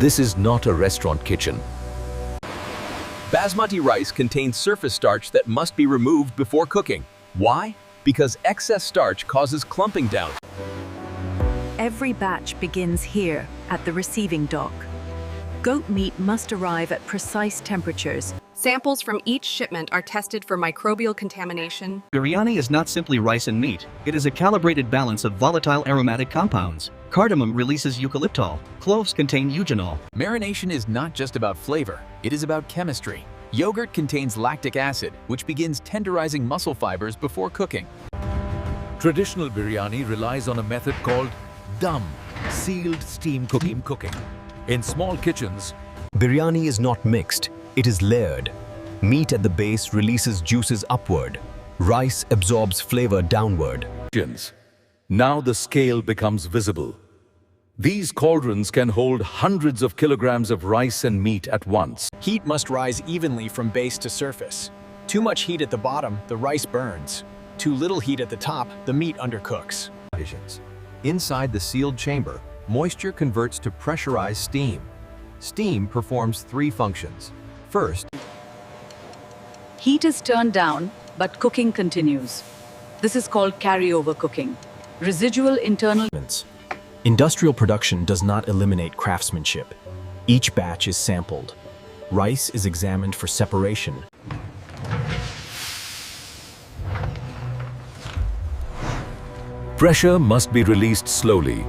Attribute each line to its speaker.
Speaker 1: This is not a restaurant kitchen.
Speaker 2: Basmati rice contains surface starch that must be removed before cooking. Why? Because excess starch causes clumping down.
Speaker 3: Every batch begins here, at the receiving dock. Goat meat must arrive at precise temperatures.
Speaker 4: Samples from each shipment are tested for microbial contamination.
Speaker 5: Biryani is not simply rice and meat. It is a calibrated balance of volatile aromatic compounds. Cardamom releases eucalyptol. Cloves contain eugenol.
Speaker 6: Marination is not just about flavor, it is about chemistry. Yogurt contains lactic acid, which begins tenderizing muscle fibers before cooking.
Speaker 1: Traditional biryani relies on a method called dum, sealed steam cooking. In small kitchens, biryani is not mixed, it is layered. Meat at the base releases juices upward. Rice absorbs flavor downward. Now the scale becomes visible. These cauldrons can hold hundreds of kilograms of rice and meat at once.
Speaker 7: Heat must rise evenly from base to surface. Too much heat at the bottom, the rice burns. Too little heat at the top, the meat undercooks.
Speaker 2: Inside the sealed chamber, moisture converts to pressurized steam. Steam performs three functions. First,
Speaker 3: Heat is turned down, but cooking continues. This is called carryover cooking. Residual internal.
Speaker 8: Industrial production does not eliminate craftsmanship. Each batch is sampled. Rice is examined for separation.
Speaker 1: Pressure must be released slowly.